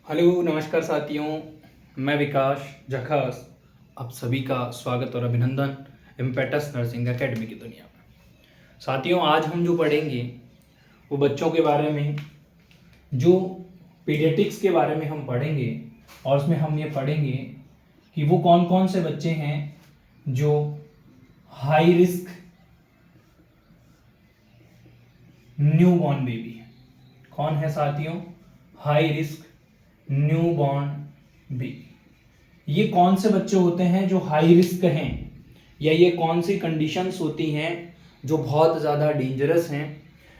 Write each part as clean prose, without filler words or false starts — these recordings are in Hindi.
हेलो नमस्कार साथियों, मैं विकास जखास आप सभी का स्वागत और अभिनंदन इम्पेटस नर्सिंग एकेडमी की दुनिया में। साथियों, आज हम जो पढ़ेंगे वो बच्चों के बारे में, जो पीडियाट्रिक्स के बारे में हम पढ़ेंगे। और उसमें हम ये पढ़ेंगे कि वो कौन कौन से बच्चे हैं जो हाई रिस्क न्यूबॉर्न बेबी है। कौन है साथियों? High risk newborn baby. ये कौन से बच्चे होते हैं जो हाई रिस्क हैं, या ये कौन सी कंडीशंस होती हैं जो बहुत ज़्यादा डेंजरस हैं।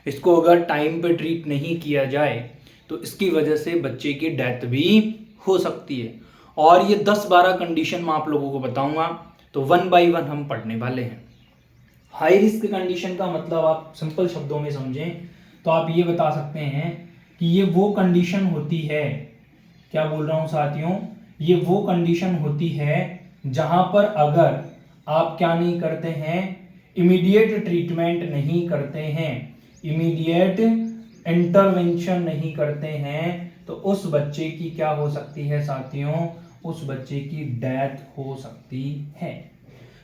इसको अगर टाइम पे ट्रीट नहीं किया जाए तो इसकी वजह से बच्चे की डेथ भी हो सकती है। और ये 10-12 कंडीशन मैं आप लोगों को बताऊंगा, तो वन बाय वन हम पढ़ने वाले हैं। हाई रिस्क कंडीशन का मतलब आप सिंपल शब्दों में समझें तो आप ये बता सकते हैं कि ये वो कंडीशन होती है, क्या बोल रहा हूं साथियों, ये वो कंडीशन होती है जहां पर अगर आप क्या नहीं करते हैं, इमीडिएट ट्रीटमेंट नहीं करते हैं, इमीडिएट इंटरवेंशन नहीं करते हैं, तो उस बच्चे की क्या हो सकती है साथियों, उस बच्चे की डेथ हो सकती है।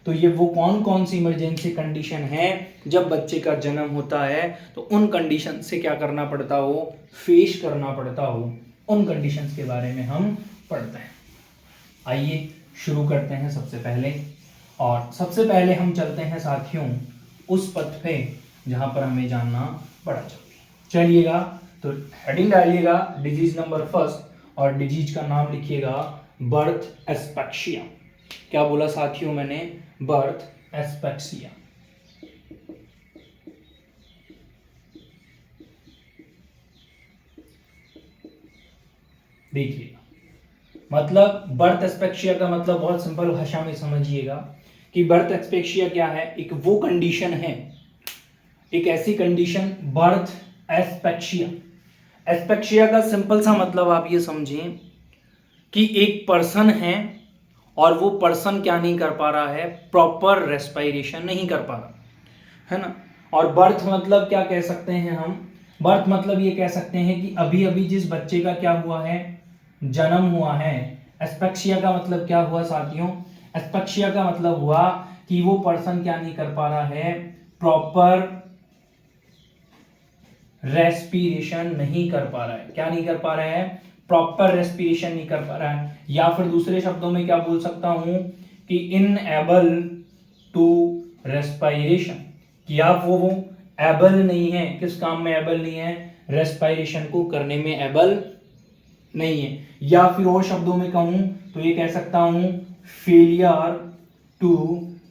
तो ये वो कौन कौन सी इमरजेंसी कंडीशन है जब बच्चे का जन्म होता है, तो उन कंडीशन से क्या करना पड़ता हो, फेस करना पड़ता हो, उन कंडीशंस के बारे में हम पढ़ते हैं। आइए शुरू करते हैं सबसे पहले। और सबसे पहले हम चलते हैं साथियों उस पथ पे जहां पर हमें जानना पड़ा चलिएगा। तो हेडिंग डालिएगा डिजीज नंबर फर्स्ट, और डिजीज का नाम लिखिएगा बर्थ एस्पेक्सिया। क्या बोला साथियों मैंने? Birth asphyxia. देखिए, मतलब बर्थ एस्पेक्सिया का मतलब बहुत सिंपल भाषा में समझिएगा कि बर्थ एस्पेक्सिया क्या है। एक वो कंडीशन है, एक ऐसी कंडीशन बर्थ एस्पेक्सिया। एस्पेक्सिया का सिंपल सा मतलब आप ये समझें कि एक पर्सन है और वो पर्सन क्या नहीं कर पा रहा है, प्रॉपर रेस्पिरेशन नहीं कर पा रहा है ना। और बर्थ मतलब क्या कह सकते हैं हम, बर्थ मतलब ये कह सकते हैं कि अभी अभी जिस बच्चे का क्या हुआ है, जन्म हुआ है। एस्पेक्सिया का मतलब क्या हुआ साथियों? एस्पेक्सिया का मतलब हुआ कि वो पर्सन क्या नहीं कर पा रहा है, प्रॉपर रेस्पिरेशन नहीं कर पा रहा है। क्या नहीं कर पा रहा है? प्रॉपर रेस्पिरेशन नहीं कर पा रहा है। या फिर दूसरे शब्दों में क्या बोल सकता हूं कि इनएबल टू रेस्पिरेशन, कि आप वो एबल नहीं है। किस काम में एबल नहीं है? रेस्पिरेशन को करने में एबल नहीं है। या फिर और शब्दों में कहूं तो ये कह सकता हूं फेलियर टू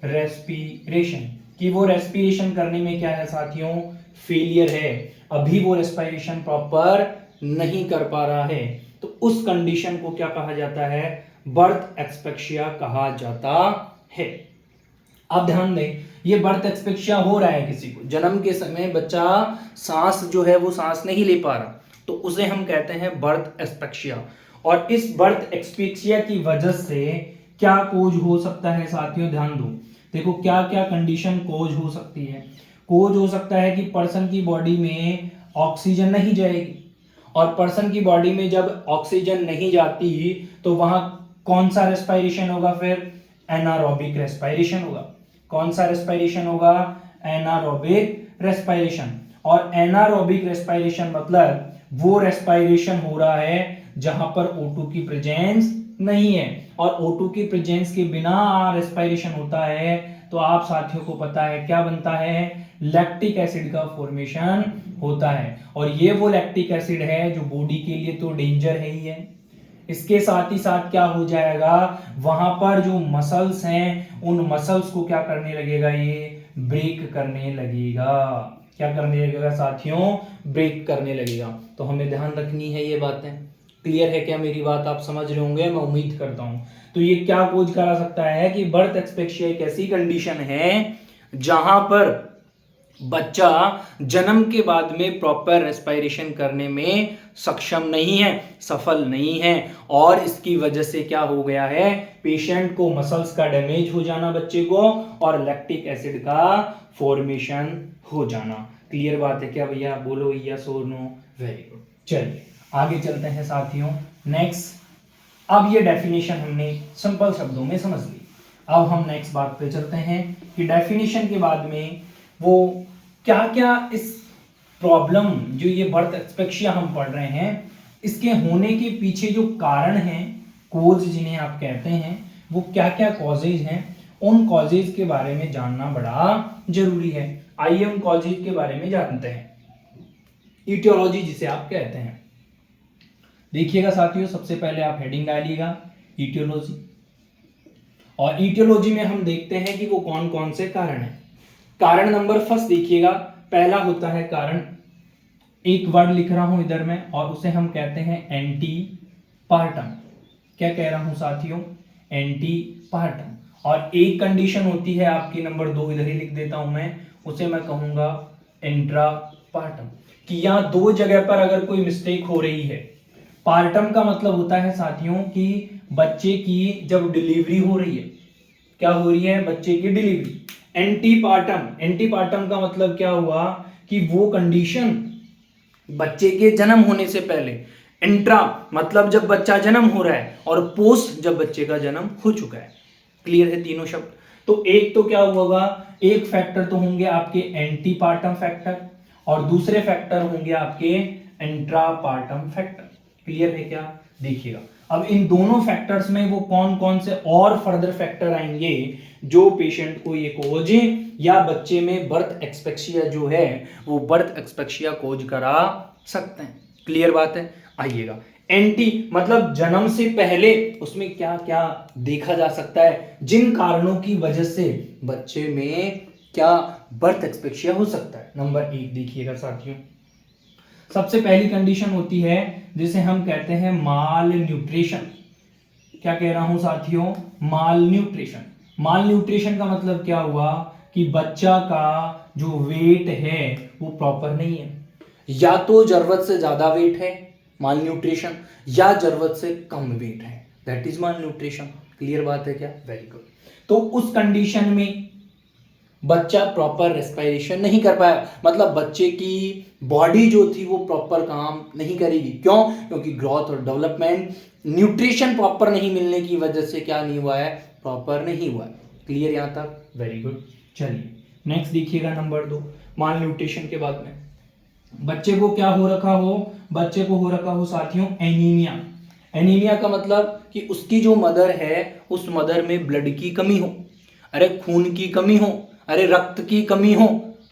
रेस्पिरेशन, कि वो रेस्पिरेशन करने में क्या है साथियों, फेलियर है। अभी वो रेस्पिरेशन प्रॉपर नहीं कर पा रहा है। तो उस कंडीशन को क्या कहा जाता है? बर्थ एस्पेक्सिया कहा जाता है। अब ध्यान दें, ये बर्थ एस्पेक्सिया हो रहा है किसी को, जन्म के समय बच्चा सांस जो है वो सांस नहीं ले पा रहा, तो उसे हम कहते हैं बर्थ एस्पेक्सिया। और इस बर्थ एस्पेक्सिया की वजह से क्या कोज हो सकता है साथियों, ध्यान दो। देखो क्या क्या कंडीशन कोज हो सकती है। कोज हो सकता है कि पर्सन की बॉडी में ऑक्सीजन नहीं जाएगी, और पर्सन की बॉडी में जब ऑक्सीजन नहीं जाती तो वहां कौन सा रेस्पिरेशन होगा, फिर एनारोबिक रेस्पिरेशन होगा। कौन सा रेस्पिरेशन होगा? Anaerobic respiration. और एनारोबिक रेस्पिरेशन मतलब वो रेस्पिरेशन हो रहा है जहां पर O2 की प्रेजेंस नहीं है। और O2 की प्रेजेंस के बिना रेस्पिरेशन होता है तो आप साथियों को पता है क्या बनता है, लैक्टिक एसिड का फॉर्मेशन होता है। और ये वो लैक्टिक एसिड है जो बॉडी के लिए तो डेंजर है ही है। इसके साथ ही साथ क्या हो जाएगा, वहां पर जो मसल्स हैं उन मसल्स को क्या करने लगेगा, ये ब्रेक करने लगेगा। क्या करने लगेगा साथियों? ब्रेक करने लगेगा। तो हमें ध्यान रखनी है ये बातें। क्लियर है क्या मेरी बात? आप समझ रहे होंगे, मैं उम्मीद करता हूं। तो ये क्या खोज करा सकता है कि बर्थ एस्पेक्सिया एक ऐसी कंडीशन है जहां पर बच्चा जन्म के बाद में प्रॉपर रेस्पिरेशन करने में सक्षम नहीं है, सफल नहीं है। और इसकी वजह से क्या हो गया है, पेशेंट को मसल्स का डैमेज हो जाना बच्चे को, और लैक्टिक एसिड का फॉर्मेशन हो जाना। क्लियर बात है क्या भैया? बोलो यस और नो। Very good. चलिए आगे चलते हैं साथियों नेक्स्ट। अब ये डेफिनेशन हमने सिंपल शब्दों में समझ ली। अब हम नेक्स्ट बात पे चलते हैं कि डेफिनेशन के बाद में वो क्या क्या इस प्रॉब्लम जो ये बर्थ एस्फिक्सिया हम पढ़ रहे हैं इसके होने के पीछे जो कारण हैं, कोज जिन्हें आप कहते हैं, वो क्या क्या कॉजेज हैं, उन कॉजेज के बारे में जानना बड़ा जरूरी है। आइए उन कॉजेज के बारे में जानते हैं। इटियोलॉजी जिसे आप कहते हैं, देखिएगा साथियों, सबसे पहले आप हेडिंग डालिएगा इटियोलॉजी, और इटियोलॉजी में हम देखते हैं कि वो कौन कौन से कारण हैं। कारण नंबर फर्स्ट देखिएगा, पहला होता है कारण, एक वर्ड लिख रहा हूं इधर में और उसे हम कहते हैं एंटीपार्टम। क्या कह रहा हूं साथियों? एंटीपार्टम। और एक कंडीशन होती है आपकी नंबर 2, इधर ही लिख देता हूं मैं, उसे मैं कहूंगा इंट्रापार्टम, कि यहां दो जगह पर अगर कोई मिस्टेक हो रही है। पार्टम का मतलब होता है साथियों कि बच्चे की जब डिलीवरी हो रही है, क्या हो रही है? बच्चे की डिलीवरी। एंटीपार्टम, एंटीपार्टम का मतलब क्या हुआ कि वो कंडीशन बच्चे के जन्म होने से पहले, इंट्रा मतलब जब बच्चा जन्म हो रहा है, और पोस्ट जब बच्चे का जन्म हो चुका है। क्लियर है तीनों शब्द? तो एक तो क्या होगा, एक फैक्टर तो होंगे आपके एंटीपार्टम फैक्टर और दूसरे फैक्टर होंगे आपके इंट्रापार्टम फैक्टर। क्लियर है क्या? देखिएगा अब इन दोनों फैक्टर्स में वो कौन कौन से और फर्दर फैक्टर आएंगे जो पेशेंट को ये कोज या बच्चे में बर्थ एक्सपेक्सिया जो है वो बर्थ एक्सपेक्सिया कोज करा सकते हैं। क्लियर बात है? आइएगा, एंटी मतलब जन्म से पहले उसमें क्या क्या देखा जा सकता है, जिन कारणों की वजह से बच्चे में क्या बर्थ एक्सपेक्सिया हो सकता है। नंबर 1 देखिएगा साथियों, सबसे पहली कंडीशन होती है जिसे हम कहते हैं माल न्यूट्रिशन। क्या कह रहा हूं साथियों? माल न्यूट्रिशन। माल न्यूट्रिशन का मतलब क्या हुआ कि बच्चा का जो वेट है वो प्रॉपर नहीं है, या तो जरूरत से ज्यादा वेट है माल न्यूट्रिशन, या जरूरत से कम वेट है, that is mall nutrition. Clear बात है क्या? Very good. तो उस कंडीशन में बच्चा प्रॉपर रेस्पिरेशन नहीं कर पाया, मतलब बच्चे की बॉडी जो थी वो प्रॉपर काम नहीं करेगी। क्यों? क्योंकि ग्रोथ और डेवलपमेंट न्यूट्रिशन प्रॉपर नहीं मिलने की वजह से क्या नहीं हुआ है? प्रॉपर नहीं हुआ है। क्लियर यहां तक? Very good. चलिए नेक्स्ट देखिएगा नंबर 2, माल न्यूट्रिशन के बाद में बच्चे को क्या हो रखा हो? बच्चे को हो रखा हो साथियों एनीमिया। एनीमिया का मतलब कि उसकी जो मदर है उस मदर में ब्लड की कमी हो, अरे खून की कमी हो, अरे रक्त की कमी हो,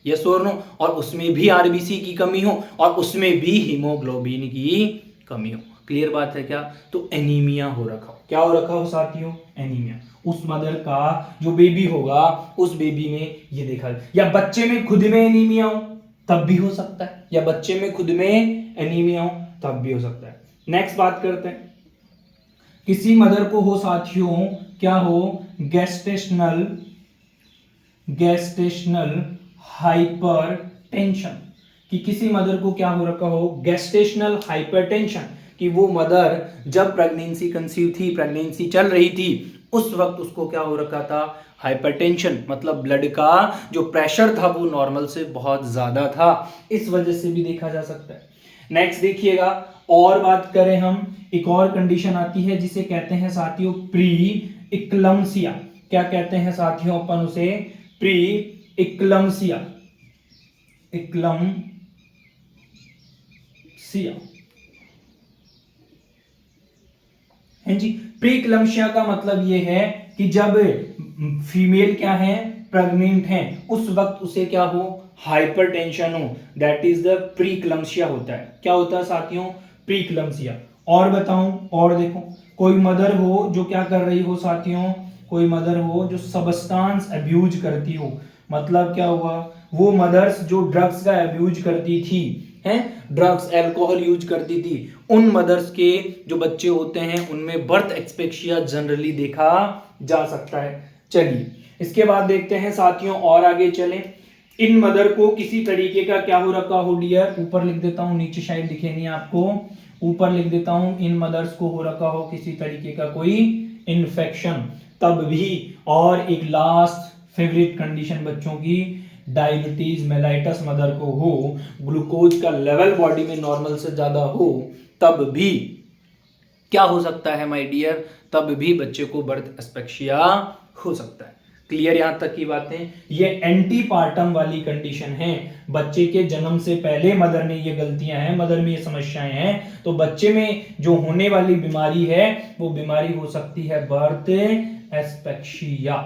यस और नो, और उसमें भी आरबीसी की कमी हो, और उसमें भी हीमोग्लोबिन की कमी हो। क्लियर बात है क्या? तो एनीमिया हो रखा हो। क्या हो रखा हो साथियों? एनीमिया। उस मदर का जो बेबी होगा उस बेबी में ये देखा, या बच्चे में खुद में एनीमिया हो तब भी हो सकता है, या बच्चे में खुद में एनीमिया हो तब भी हो सकता है। नेक्स्ट बात करते हैं, किसी मदर को हो साथियों क्या हो? Gestational hypertension. कि किसी मदर को क्या हो रखा हो? गैस्टेशनल हाइपरटेंशन, कि वो मदर जब प्रेगनेंसी कंसीव थी, प्रेगनेंसी चल रही थी, उस वक्त उसको क्या हो रखा था? हाइपरटेंशन, मतलब ब्लड का जो प्रेशर था वो नॉर्मल से बहुत ज्यादा था, इस वजह से भी देखा जा सकता है। नेक्स्ट देखिएगा, और बात करें हम, एक और कंडीशन आती है जिसे कहते हैं साथियों प्री इक्लम्सिया। क्या कहते हैं साथियों अपन उसे? प्री इक्लम्सिया। इक्लम्सिया है जी। प्री इक्लम्सिया का मतलब ये है कि जब फीमेल क्या है? प्रेग्नेंट है, उस वक्त उसे क्या हो? हाइपरटेंशन हो, दैट इज द प्री इक्लम्सिया होता है। क्या होता है साथियों? प्री इक्लम्सिया। और बताऊं, और देखो, कोई मदर हो जो क्या कर रही हो साथियों? कोई मदर हो जो सबस्टांस अब्यूज करती हो, मतलब क्या हुआ? वो मदर्स जो ड्रग्स का अब्यूज करती थी, हैं, ड्रग्स अल्कोहल यूज करती थी, उन मदर्स के जो बच्चे होते हैं उनमें बर्थ एक्सपेक्सिया जनरली देखा जा सकता है। चलिए इसके बाद देखते हैं साथियों, और आगे चलें। इन मदर को किसी तरीके का क्या हो रखा हो डियर? ऊपर लिख देता हूं, नीचे शायद दिखे नहीं आपको, ऊपर लिख देता हूं, इन मदर्स को हो रखा हो किसी तरीके का कोई इन्फेक्शन, तब भी। और एक लास्ट फेवरेट कंडीशन बच्चों की, डायबिटीज मेलाइटस मदर को हो, ग्लूकोज का लेवल बॉडी में नॉर्मल से ज्यादा हो, तब भी क्या हो सकता है माय डियर, तब भी बच्चे को बर्थ एस्पेक्सिया हो सकता है। क्लियर यहां तक की बातें। ये एंटीपार्टम वाली कंडीशन है, बच्चे के जन्म से पहले मदर में ये गलतियां हैं, मदर में ये समस्याएं हैं, तो बच्चे में जो होने वाली बीमारी है वो बीमारी हो सकती है बर्थ एस्पेक्सिया।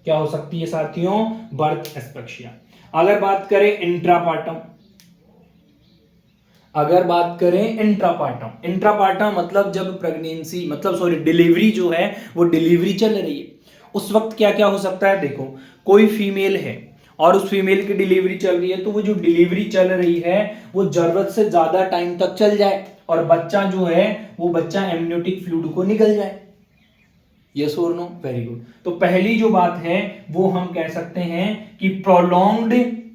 क्या हो सकती है साथियों, बर्थ एस्पेक्सिया। अगर बात करें इंट्रापार्टम, अगर बात करें इंट्रापार्टम, इंट्रापार्टम मतलब जब प्रेगनेंसी मतलब सॉरी डिलीवरी जो है वो डिलीवरी चल रही है, उस वक्त क्या क्या हो सकता है। देखो कोई फीमेल है और उस फीमेल की डिलीवरी चल रही है, तो वो जो डिलीवरी चल रही है वो जरूरत से ज्यादा टाइम तक चल जाए और बच्चा जो है वो बच्चा एमनियोटिक फ्लूइड को निकल जाए। यस और नो, वेरी गुड। तो पहली जो बात है वो हम कह सकते हैं कि प्रोलॉन्ग्ड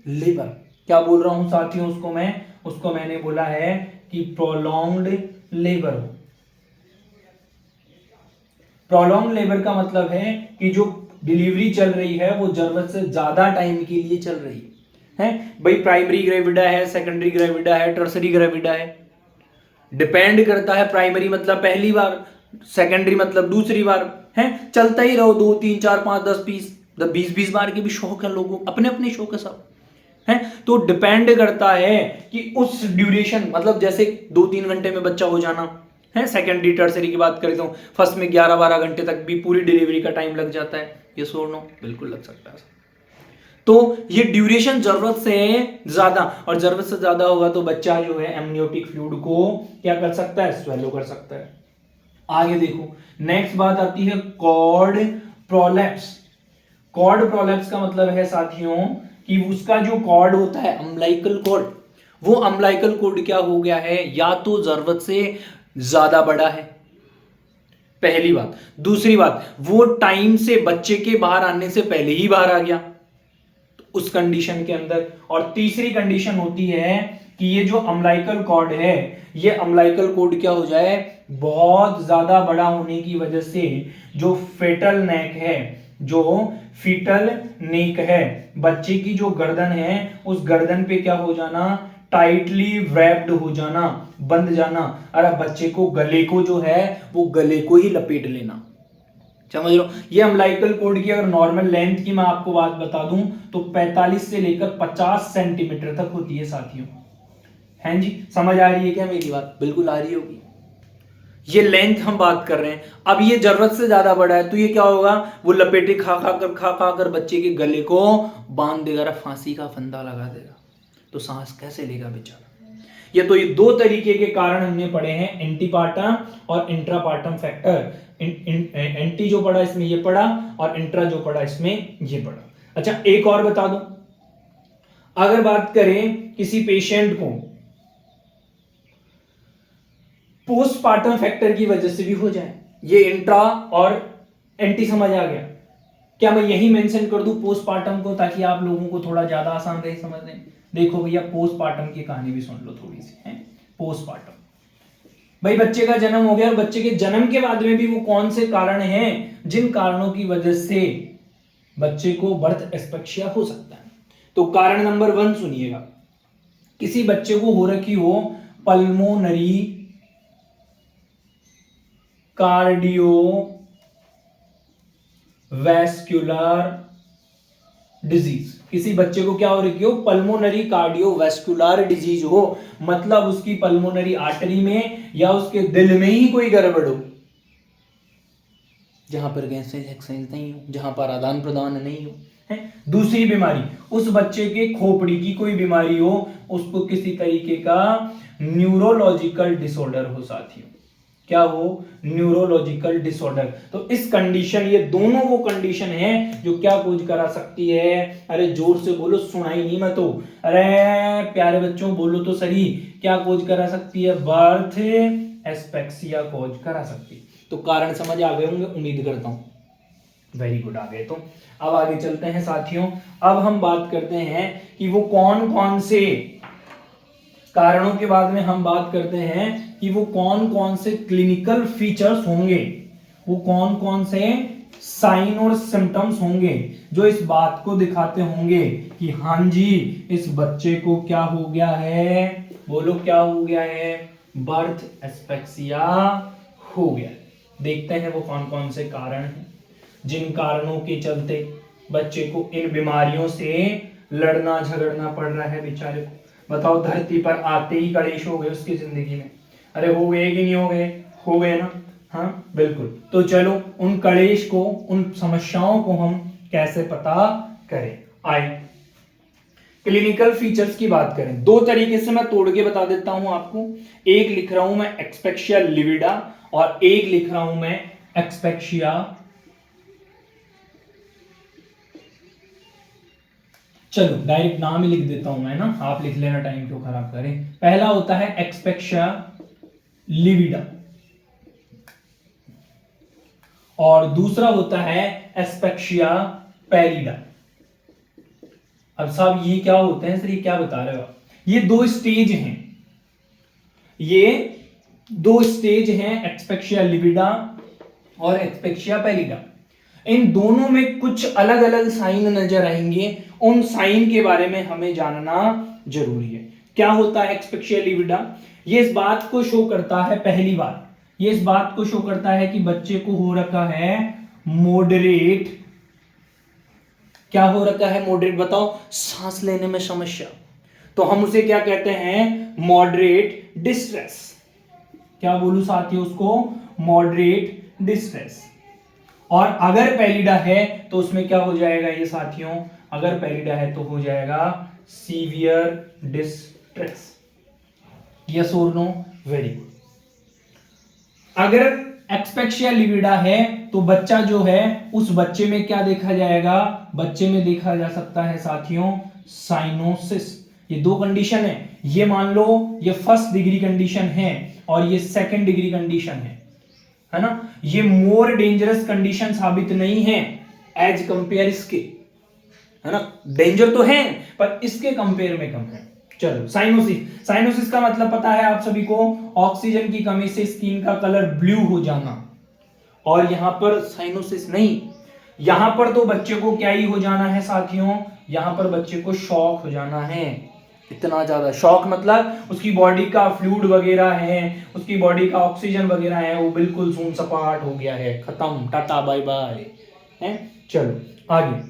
लेबर। क्या बोल रहा हूं साथियों, उसको मैंने बोला है कि प्रोलॉन्ग्ड लेबर हो। प्रोलॉन्ग लेबर का मतलब है कि जो डिलीवरी चल रही है वो जरूरत से ज्यादा टाइम के लिए चल रही है भाई। प्राइमरी ग्रेविडा है, सेकेंडरी ग्रेविडा है, टर्सरी ग्रेविडा है, डिपेंड करता है। प्राइमरी मतलब पहली बार, सेकेंडरी मतलब दूसरी बार है, चलता ही रहो 2 3 4 5 10 20 बार के भी शौक है लोगों, अपने अपने शौक है सब है। तो डिपेंड करता है कि उस ड्यूरेशन मतलब जैसे 2-3 घंटे में बच्चा हो जाना है, सेकेंडरी टर्सरी की बात करें तो फर्स्ट में 11-12 घंटे तक भी पूरी डिलीवरी का टाइम लग जाता है। ये सो नो, बिल्कुल लग सकता है। तो ये ड्यूरेशन जरूरत से ज्यादा, और जरूरत से ज्यादा होगा तो बच्चा जो है एमनियोटिक फ्लूइड को क्या कर सकता है, स्वेलो कर सकता है। आगे देखो नेक्स्ट बात आती है कॉर्ड प्रोलैप्स। कॉर्ड प्रोलैप्स का मतलब है साथियों कि उसका जो कॉर्ड होता है अम्बिलिकल कॉर्ड, वो अम्बिलिकल कॉर्ड क्या हो गया है, या तो जरूरत से ज्यादा बड़ा है, पहली बात। दूसरी बात वो टाइम से बच्चे के बाहर आने से पहले ही बाहर आ गया तो उस कंडीशन के अंदर। और तीसरी कंडीशन होती है कि ये जो अम्बिलिकल कॉर्ड है, ये अम्बिलिकल कॉर्ड क्या हो जाए, बहुत ज्यादा बड़ा होने की वजह से जो फेटल नेक है, जो फीटल नेक है, बच्चे की जो गर्दन है उस गर्दन पे क्या हो जाना, टाइटली रैप्ड हो जाना, बंध जाना। अरे बच्चे को गले को जो है वो गले को ही लपेट लेना। समझ लो, ये अम्बिलिकल कॉर्ड की अगर नॉर्मल लेंथ की मैं आपको बात बता दूं तो 45 से लेकर 50 सेंटीमीटर तक होती है साथियों। हैं जी, समझ आ रही है क्या मेरी बात, बिल्कुल आ रही होगी। ये लेंथ हम बात कर रहे हैं। अब ये जरूरत से ज्यादा बड़ा है तो ये क्या होगा, वो लपेटे खा खा कर बच्चे के गले को बांध देगा, फांसी का फंदा लगा देगा, तो सांस कैसे लेगा बेचारा। ये दो तरीके के कारण हमने पढ़े हैं, एंटीपार्टम और इंट्रापार्टम फैक्टर। एंटी जो पढ़ा इसमें ये पढ़ा और इंट्रा जो पढ़ा इसमें ये पढ़ा। अच्छा एक और बता दो, अगर बात करें किसी पेशेंट को पोस्टपार्टम फैक्टर की वजह से भी हो जाए, ये इंट्रा और एंटी समझ आ गया। क्या मैं यही मेंशन कर दूं पोस्टपार्टम को ताकि आप लोगों को थोड़ा ज्यादा आसान रहे समझने। देखो भैया पोस्टपार्टम की कहानी भी सुन लो थोड़ी सी है। पोस्टपार्टम भाई बच्चे का जन्म हो गया और बच्चे के जन्म के बाद में भी वो कौन से कारण हैं जिन कारणों की वजह से बच्चे को बर्थ एस्पेक्सिया हो सकता है। तो कारण नंबर 1 सुनिएगा, किसी बच्चे को हो रखी हो पल्मोनरी कार्डियोवैस्कुलर डिजीज। किसी बच्चे को क्या हो रही हो, पल्मोनरी कार्डियोवैस्कुलर डिजीज हो, मतलब उसकी पल्मोनरी आर्टरी में या उसके दिल में ही कोई गड़बड़ हो, जहां पर गैस एक्सचेंज नहीं हो, जहां पर आदान प्रदान नहीं हो है। दूसरी बीमारी, उस बच्चे के खोपड़ी की कोई बीमारी हो, उसको किसी तरीके का न्यूरोलॉजिकल डिसऑर्डर हो साथियों। क्या हो, न्यूरोलॉजिकल डिसऑर्डर। तो इस कंडीशन, ये दोनों वो कंडीशन है जो क्या कोज करा सकती है, अरे जोर से बोलो सुनाई नहीं मैं तो, अरे प्यारे बच्चों बोलो तो सही, क्या कोज करा सकती है, बर्थ एस्पेक्सिया कोज करा सकती है। तो कारण समझ आ गए होंगे उम्मीद करता हूं, वेरी गुड आ गए। तो अब आगे चलते हैं साथियों, अब हम बात करते हैं कि वो कौन कौन से कारणों के बाद में हम बात करते हैं कि वो कौन कौन से क्लिनिकल फीचर्स होंगे, वो कौन कौन से साइन और सिम्टम्स होंगे जो इस बात को दिखाते होंगे कि हाँ जी इस बच्चे को क्या हो गया है, बोलो क्या हो गया है, बर्थ एस्पेक्सिया हो गया है। देखते हैं वो कौन कौन से कारण हैं जिन कारणों के चलते बच्चे को इन बीमारियों से लड़ना झगड़ना पड़ रहा है बेचारे को। बताओ धरती पर आते ही कलेश हो गए उसकी जिंदगी में, अरे हो गए कि नहीं हो गए, हो गए ना, हाँ बिल्कुल। तो चलो उन कलेश को, उन समस्याओं को हम कैसे पता करें, आए क्लिनिकल फीचर्स की बात करें। दो तरीके से मैं तोड़ के बता देता हूं आपको, एक लिख रहा हूं मैं एक्सपेक्शिया लिविडा और एक लिख रहा हूं मैं एक्सपेक्शिया, चलो डायरेक्ट नाम ही लिख देता हूं मैं ना, आप लिख लेना, टाइम क्यों खराब करें। पहला होता है एक्सपेक्शिया लिविडा और दूसरा होता है एस्पेक्शिया पैलिडा। अब साहब ये क्या होते हैं सर, ये क्या बता रहे हो आप? ये दो स्टेज हैं, ये दो स्टेज हैं एक्सपेक्शिया लिविडा और एक्सपेक्शिया पैलिडा। इन दोनों में कुछ अलग अलग साइन नजर आएंगे, उन साइन के बारे में हमें जानना जरूरी है। क्या होता है एक्सपेक्शिया लिविडा? ये इस बात को शो करता है, पहली बार ये इस बात को शो करता है कि बच्चे को हो रखा है मॉडरेट, क्या हो रखा है मॉडरेट, बताओ, सांस लेने में समस्या, तो हम उसे क्या कहते हैं, मॉडरेट डिस्ट्रेस। क्या बोलूं साथियों उसको, मॉडरेट डिस्ट्रेस। और अगर पैलिडा है तो उसमें क्या हो जाएगा ये साथियों, अगर पैलिडा है तो हो जाएगा सीवियर डिस्ट्रेस। यस और नो, वेरी गुड। अगर एक्सपेक्शिया लिविडा है तो बच्चा जो है, उस बच्चे में क्या देखा जाएगा, बच्चे में देखा जा सकता है साथियों साइनोसिस। ये दो कंडीशन है, ये मान लो ये फर्स्ट डिग्री कंडीशन है और ये सेकंड डिग्री कंडीशन है ना। ये मोर डेंजरस कंडीशन साबित नहीं है एज कंपेयर इसके, है ना, डेंजर तो है पर इसके कंपेयर में कम है। चलो साइनोसिस, साइनोसिस का मतलब पता है आप सभी को, ऑक्सीजन की कमी से स्किन का कलर ब्लू हो जाना। और यहां पर साइनोसिस नहीं, यहां पर तो बच्चे को क्या ही हो जाना है साथियों, यहां पर बच्चे को शॉक हो जाना है। इतना ज्यादा शॉक मतलब उसकी बॉडी का फ्लूइड वगैरह है, उसकी बॉडी का ऑक्सीजन वगैरह है, वो बिल्कुल सून सपाट हो गया है, खत्म, टाटा बाय बाय है। चलो आगे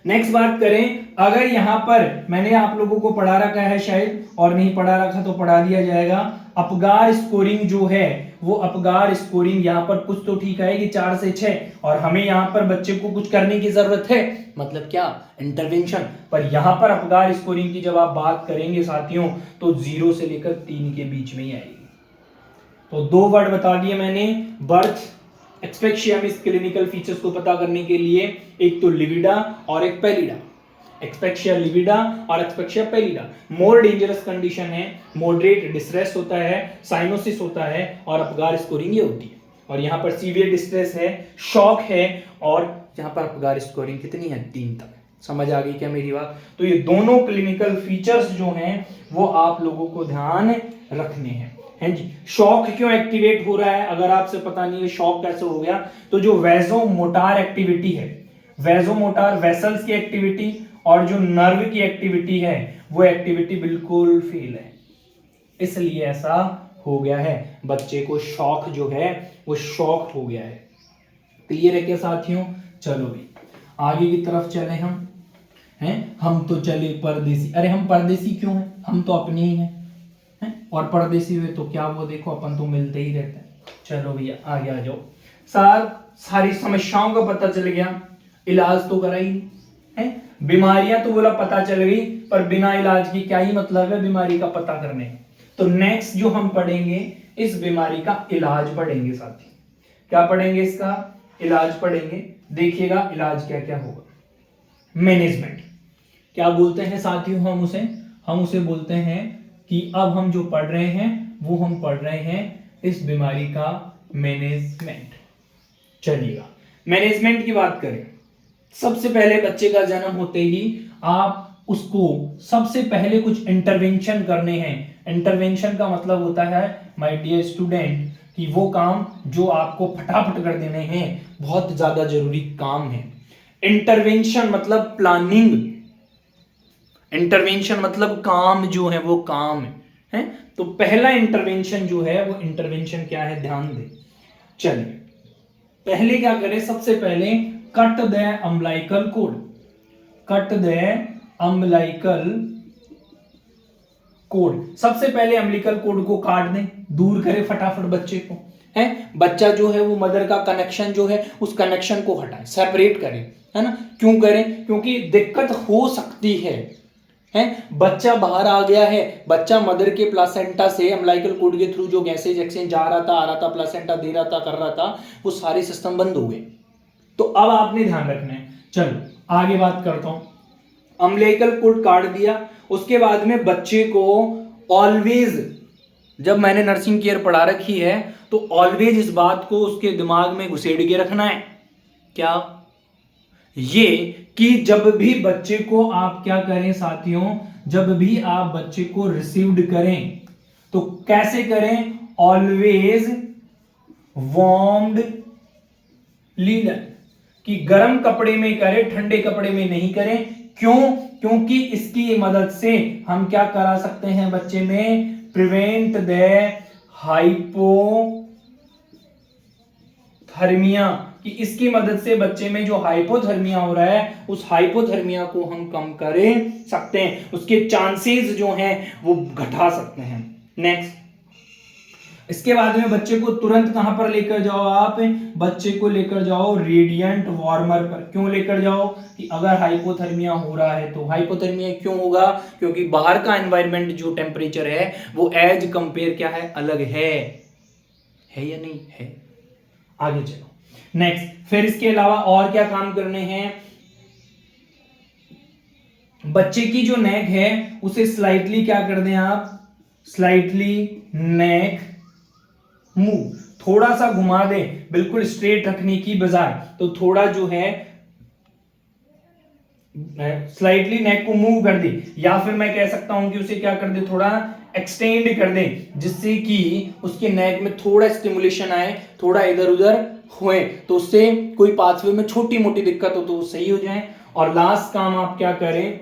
नेक्स्ट बात करें, अगर यहां पर मैंने आप लोगों को पढ़ा रखा है शायद, और नहीं पढ़ा रखा तो पढ़ा दिया जाएगा, अपगार स्कोरिंग जो है वो अपगार स्कोरिंग यहां पर कुछ तो ठीक है कि 4 से 6, और हमें यहां पर बच्चे को कुछ करने की जरूरत है, मतलब क्या, इंटरवेंशन। पर यहां पर अपगार स्कोरिंग की जब आप बात करेंगे साथियों तो 0 से लेकर 3 के बीच में ही आएगी। तो दो वर्ड बता दिए मैंने, बर्थ एक्सपेक्शिया में क्लिनिकल फीचर्स को पता करने के लिए, एक तो लिविडा और एक पैलिडा। एक्सपेक्शिया लिविडा और एक्सपेक्शिया पैलिडा मोर डेंजरस कंडीशन है, मॉडरेट डिस्ट्रेस होता है, साइनोसिस होता है और अपगार स्कोरिंग ये होती है। और यहाँ पर सीवियर डिस्ट्रेस है, शॉक है, और यहाँ पर अपगार स्कोरिंग कितनी है, 3 तक। समझ आ गई क्या मेरी बात? तो ये दोनों क्लिनिकल फीचर्स जो हैं वो आप लोगों को ध्यान रखने हैं, है जी। शॉक क्यों एक्टिवेट हो रहा है, अगर आपसे पता नहीं है शॉक कैसे हो गया, तो जो वेजोमोटार एक्टिविटी है, वेजोमोटार वेसल्स की एक्टिविटी और जो नर्व की एक्टिविटी है वो एक्टिविटी बिल्कुल फेल है, इसलिए ऐसा हो गया है, बच्चे को शॉक जो है वो शॉक हो गया है। क्लियर है क्या साथियों? चलो भाई आगे की तरफ चले हम तो चले परदेसी। अरे हम परदेसी क्यों हैं, हम तो अपने ही हैं, और परदेसी हुए तो क्या, वो देखो अपन तो मिलते ही रहते हैं। चलो भैया आगे आ जाओ। सारी समस्याओं का पता चल गया, इलाज तो करा ही है, बीमारियां तो बोला पता चल गई, पर बिना इलाज की क्या ही मतलब है बीमारी का पता करने। तो नेक्स्ट जो हम पढ़ेंगे, इस बीमारी का इलाज पढ़ेंगे साथी। क्या पढ़ेंगे, इसका इलाज पढ़ेंगे। देखिएगा इलाज क्या क्या होगा। मैनेजमेंट क्या बोलते हैं साथियों, हम उसे बोलते हैं कि अब हम जो पढ़ रहे हैं वो हम पढ़ रहे हैं इस बीमारी का मैनेजमेंट। चलिएगा मैनेजमेंट की बात करें, सबसे पहले बच्चे का जन्म होते ही आप उसको सबसे पहले कुछ इंटरवेंशन करने हैं। इंटरवेंशन का मतलब होता है माय डियर स्टूडेंट कि वो काम जो आपको फटाफट कर देने हैं, बहुत ज्यादा जरूरी काम है। इंटरवेंशन मतलब प्लानिंग, इंटरवेंशन मतलब काम जो है वो काम है। तो पहला इंटरवेंशन जो है वो इंटरवेंशन क्या है, ध्यान दें। चलिए पहले क्या करें, सबसे पहले cut the umbilical cord, cut the umbilical cord. सबसे पहले अम्बिलिकल कोड को काट दें, दूर करें फटाफट बच्चे को, है बच्चा जो है वो मदर का कनेक्शन जो है उस कनेक्शन को हटाएं, सेपरेट करें, है ना। क्यों करें, क्योंकि दिक्कत हो सकती है बच्चा बाहर आ गया है, बच्चा मदर के प्लासेंटा से अम्बिलिकल कोड के थ्रू जो गैसेज एक्सचेंज जा रहा था, आ रहा था, प्लासेंटा दे रहा था, कर रहा था, वो सारे सिस्टम बंद हो गए। तो अब आपने ध्यान रखना है। चलो आगे बात करता हूं। अम्बिलिकल कोड काट दिया, उसके बाद में बच्चे को ऑलवेज, जब मैंने नर्सिंग केयर पढ़ा रखी है तो ऑलवेज इस बात को उसके दिमाग में घुसेड़ के रखना है, क्या, ये कि जब भी बच्चे को आप क्या करें साथियों, जब भी आप बच्चे को रिसीव्ड करें तो कैसे करें, ऑलवेज वार्म्ड लीडर, कि गर्म कपड़े में करें, ठंडे कपड़े में नहीं करें। क्यों, क्योंकि इसकी मदद से हम क्या करा सकते हैं बच्चे में, प्रिवेंट द हाइपोथर्मिया, कि इसकी मदद से बच्चे में जो हाइपोथर्मिया हो रहा है उस हाइपोथर्मिया को हम कम कर सकते हैं, उसके चांसेस जो हैं वो घटा सकते हैं। नेक्स्ट, इसके बाद में बच्चे को तुरंत कहां पर लेकर जाओ, आप बच्चे को लेकर जाओ रेडिएंट वार्मर पर। क्यों लेकर जाओ, कि अगर हाइपोथर्मिया हो रहा है तो, हाइपोथर्मिया क्यों होगा, क्योंकि बाहर का एनवायरनमेंट जो टेम्परेचर है वो एज कंपेयर क्या है, अलग है या नहीं है। आगे चलो नेक्स्ट, फिर इसके अलावा और क्या काम करने हैं, बच्चे की जो नेक है उसे स्लाइटली क्या कर दें आप, स्लाइटली नेक मूव, थोड़ा सा घुमा दें, बिल्कुल स्ट्रेट रखने की बजाय, तो थोड़ा जो है स्लाइटली नेक को मूव कर दे, या फिर मैं कह सकता हूं कि उसे क्या कर दे, थोड़ा एक्सटेंड कर दें, जिससे कि उसके नेक में थोड़ा स्टिमुलेशन आए, थोड़ा इधर उधर हुए, तो उससे कोई पाथवे में छोटी मोटी दिक्कत हो तो वो सही हो जाए। और लास्ट काम आप क्या करें,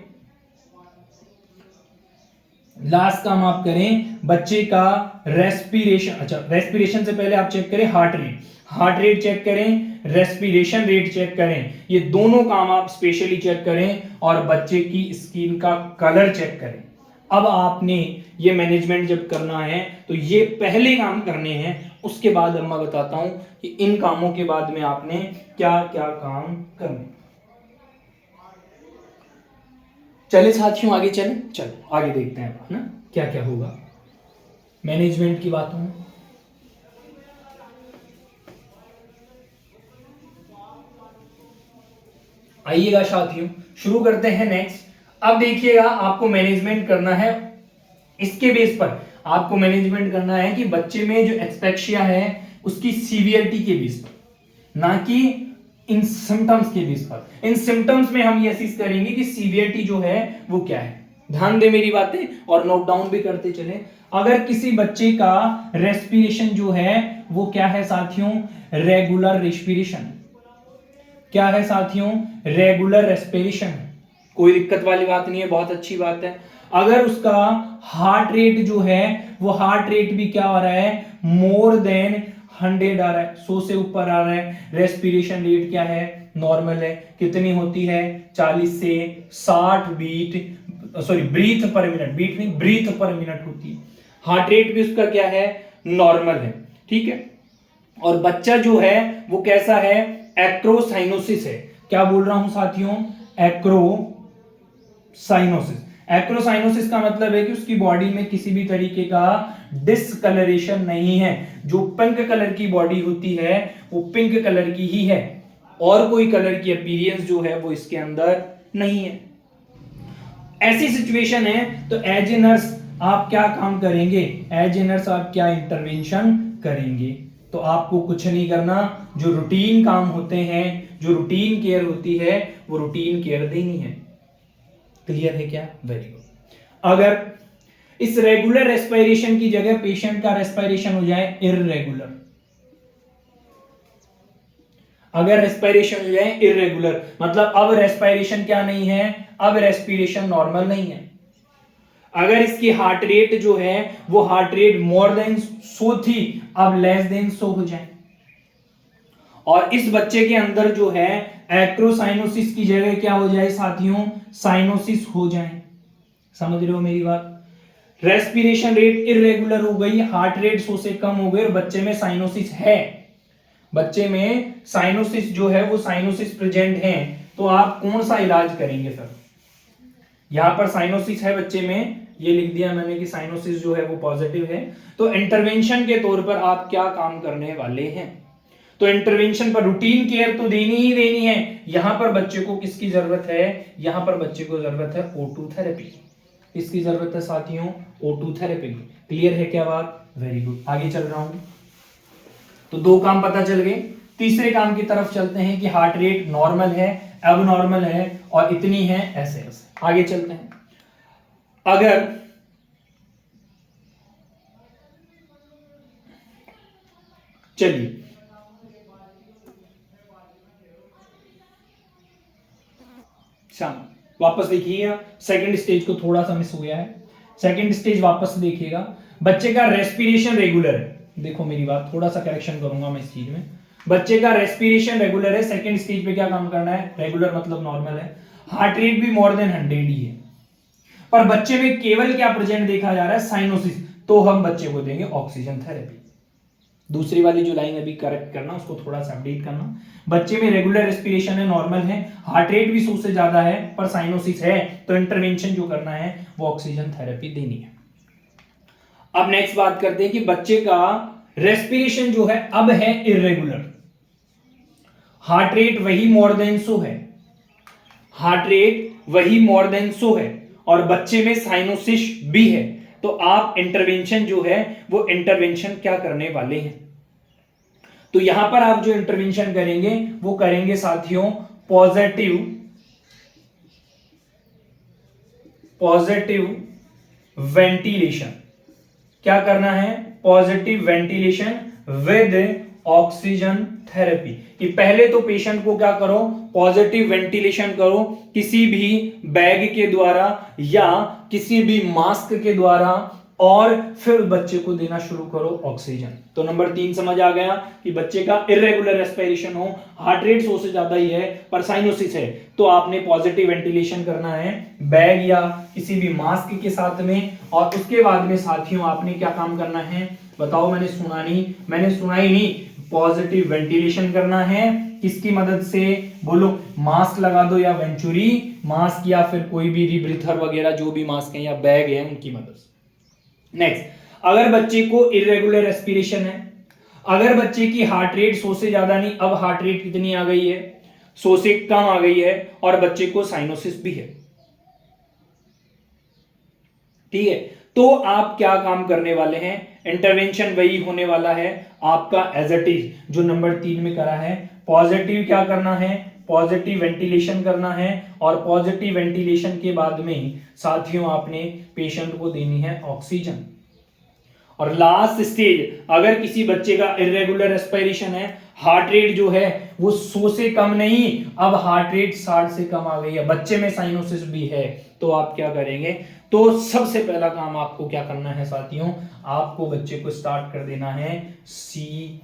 लास्ट काम आप करें बच्चे का रेस्पिरेशन। अच्छा, रेस्पिरेशन से पहले आप चेक करें heart rate, heart rate check करें, रेस्पिरेशन रेट चेक करें, ये दोनों काम आप स्पेशली चेक करें, और बच्चे की स्किन का कलर चेक करें। अब आपने ये मैनेजमेंट जब करना है तो ये पहले काम करने हैं, उसके बाद अब मैं बताता हूं कि इन कामों के बाद में आपने क्या क्या काम करने। चले साथियों आगे चले, चलो आगे देखते हैं ना क्या क्या होगा मैनेजमेंट की बातों में। आइएगा साथियों, शुरू करते हैं नेक्स्ट। अब देखिएगा, आपको मैनेजमेंट करना है, इसके बेस पर आपको मैनेजमेंट करना है कि बच्चे में जो एक्सपेक्शिया है उसकी सीवियरिटी के बेस पर, ना कि इन सिम्टम्स के बेस पर। इन सिम्टम्स में हम ये असेस करेंगे कि सीवियरिटी जो है वो क्या है। ध्यान दे मेरी बातें और नोट डाउन भी करते चले। अगर किसी बच्चे का रेस्पिरेशन जो है वो क्या है साथियों, रेगुलर रेस्पिरेशन, क्या है साथियों, रेगुलर रेस्पिरेशन, कोई दिक्कत वाली बात नहीं है, बहुत अच्छी बात है। अगर उसका हार्ट रेट जो है वो हार्ट रेट भी क्या आ रहा है, मोर देन 100 आ रहा है, 100 से ऊपर आ रहा है, रेस्पिरेशन रेट क्या है, नॉर्मल है, कितनी होती है, 40 से 60 beat, sorry breath per minute, beat नहीं ब्रीथ पर मिनट होती है। हार्ट रेट भी उसका क्या है, नॉर्मल है, ठीक है। और बच्चा जो है वो कैसा है, एक्रोसाइनोसिस है। क्या बोल रहा हूं साथियों, एक्रोसाइनोसिस। एक्रोसाइनोसिस का मतलब है कि उसकी बॉडी में किसी भी तरीके का डिसकलरेशन नहीं है, जो पिंक कलर की बॉडी होती है वो पिंक कलर की ही है, और कोई कलर की अपीयरेंस जो है वो इसके अंदर नहीं है। ऐसी सिचुएशन है तो एज ए नर्स आप क्या काम करेंगे, एज ए नर्स आप क्या इंटरवेंशन करेंगे, तो आपको कुछ नहीं करना, जो रूटीन काम होते हैं, जो रूटीन केयर होती है वो रूटीन केयर देनी है। क्लियर है क्या, वेरी गुड। अगर इस रेगुलर रेस्पिरेशन की जगह पेशेंट का रेस्पिरेशन हो जाए इररेगुलर। अगर रेस्पिरेशन हो जाए इररेगुलर मतलब अब रेस्पिरेशन क्या नहीं है, अब रेस्पिरेशन नॉर्मल नहीं है। अगर इसकी हार्ट रेट जो है वो हार्ट रेट मोर देन 100 थी, अब लेस देन 100 हो जाए। और इस बच्चे के अंदर जो है एक्रोसाइनोसिस की जगह क्या हो जाए साथियों, साइनोसिस हो जाए। समझ रहे हो मेरी बात? रेस्पिरेशन रेट इररेगुलर हो गई, हार्ट रेट 100 से कम हो गई और बच्चे में साइनोसिस है, बच्चे में साइनोसिस जो है वो साइनोसिस प्रेजेंट है, तो आप कौन सा इलाज करेंगे सर? यहां पर साइनोसिस है बच्चे में, ये लिख दिया मैंने कि साइनोसिस जो है वो पॉजिटिव है, तो इंटरवेंशन के तौर पर आप क्या काम करने वाले हैं? तो इंटरवेंशन पर रूटीन केयर तो देनी ही देनी है। यहां पर बच्चे को किसकी जरूरत है? यहां पर बच्चे को जरूरत है O2 थेरेपी। किसकी जरूरत है साथियों? O2 therapy. क्लियर है क्या बात? Very good. आगे चल रहा हूं, तो 2 काम पता चल गए। तीसरे काम की तरफ चलते हैं कि हार्ट रेट नॉर्मल है, एबनॉर्मल है और इतनी है, ऐसे ऐसे। आगे चलते हैं। अगर चलिए वापस देखिएगा, सेकंड स्टेज को थोड़ा सा मिस हो गया है, सेकंड स्टेज वापस देखिएगा। बच्चे का रेस्पिरेशन रेगुलर है, देखो मेरी बात, थोड़ा सा करेक्शन करूंगा मैं इस चीज में। बच्चे का रेस्पिरेशन रेगुलर है, सेकंड स्टेज पे क्या काम करना है? रेगुलर मतलब नॉर्मल है, हार्ट रेट भी मोर देन 100 ही है, पर बच्चे में केवल क्या प्रेजेंट देखा जा रहा है? साइनोसिस। तो हम बच्चे को देंगे ऑक्सीजन थेरेपी। दूसरी वाली जो लाइन अभी करेक्ट करना, उसको थोड़ा सा अपडेट करना। बच्चे में रेगुलर रेस्पिरेशन है, नॉर्मल है, हार्ट रेट भी 100 से ज्यादा है, पर साइनोसिस है, तो इंटरवेंशन जो करना है वो ऑक्सीजन थेरेपी देनी है। अब नेक्स्ट बात करते हैं कि बच्चे का रेस्पिरेशन जो है अब है इररेगुलर, हार्ट रेट वही मोर देन 100 है, हार्ट रेट वही मोर देन 100 है और बच्चे में साइनोसिस भी है, तो आप इंटरवेंशन जो है वो इंटरवेंशन क्या करने वाले हैं? तो यहां पर आप जो इंटरवेंशन करेंगे वो करेंगे साथियों पॉजिटिव वेंटिलेशन। क्या करना है? Positive ventilation with oxygen therapy. कि पहले तो पेशेंट को क्या करो? पॉजिटिव वेंटिलेशन करो, किसी भी बैग के द्वारा या किसी भी मास्क के द्वारा, और फिर बच्चे को देना शुरू करो ऑक्सीजन। तो नंबर 3 समझ आ गया कि बच्चे का इररेगुलर रेस्पिरेशन हो, हार्ट रेट 100 से ज्यादा ही है, पर साइनोसिस है, तो आपने पॉजिटिव वेंटिलेशन करना है बैग या किसी भी मास्क के साथ में। और उसके बाद में साथियों आपने क्या काम करना है? बताओ, मैंने सुना नहीं, मैंने सुना ही नहीं। पॉजिटिव वेंटिलेशन करना है किसकी मदद से? बोलो, मास्क लगा दो या वेंचुरी मास्क या फिर कोई भी रीब्रीथर वगैरह जो भी मास्क है या बैग है उनकी मदद से। नेक्स्ट, अगर बच्चे को इररेगुलर रेस्पिरेशन है, अगर बच्चे की हार्ट रेट 100 से ज्यादा नहीं, अब हार्ट रेट कितनी आ गई है? 100 से कम आ गई है, और बच्चे को साइनोसिस भी है, ठीक है, तो आप क्या काम करने वाले हैं? इंटरवेंशन वही होने वाला है आपका एज इट इज, जो नंबर 3 में करा है। पॉजिटिव क्या करना है? पॉजिटिव वेंटिलेशन करना है, और पॉजिटिव वेंटिलेशन के बाद में साथियों आपने पेशेंट को देनी है ऑक्सीजन। और लास्ट स्टेज, अगर किसी बच्चे का इररेगुलर रेस्पिरेशन है, हार्ट रेट जो है वो 100 से कम नहीं, अब हार्ट रेट 60 से कम आ गई है, बच्चे में साइनोसिस भी है, तो आप क्या करेंगे? तो सबसे पहला काम आपको क्या करना है साथियों? आपको बच्चे को स्टार्ट कर देना है CPR,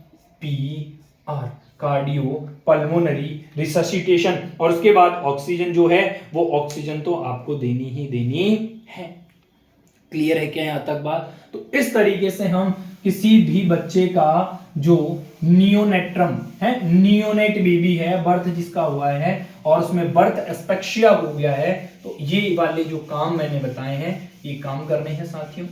कार्डियो पल्मोनरी रिससिटेशन, और उसके बाद ऑक्सीजन जो है वो ऑक्सीजन तो आपको देनी ही देनी है। क्लियर है क्या यहां तक बात? तो इस तरीके से हम किसी भी बच्चे का जो नियोनेट्रम है, नियोनेट बेबी है, बर्थ जिसका हुआ है और उसमें बर्थ एस्पेक्सिया हो गया है, तो ये वाले जो काम मैंने बताए हैं ये काम करने हैं साथियों,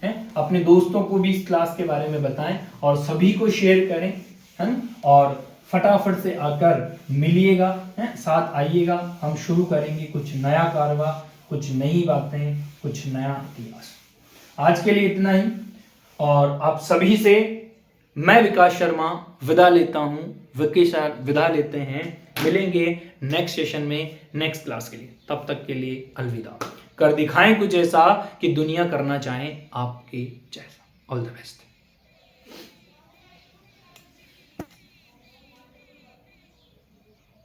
हैं? अपने दोस्तों को भी इस क्लास के बारे में बताएं और सभी को शेयर करें, है ना? और फटाफट से आकर मिलिएगा, हैं? साथ आइएगा, हम शुरू करेंगे कुछ नया कारवा, कुछ नई बातें, कुछ नया इतिहास। आज के लिए इतना ही, और आप सभी से मैं विकास शर्मा विदा लेता हूं, विकी सर विदा लेते हैं। मिलेंगे नेक्स्ट सेशन में नेक्स्ट क्लास के लिए, तब तक के लिए अलविदा। कर दिखाएं कुछ ऐसा कि दुनिया करना चाहे आपके जैसा। All the best.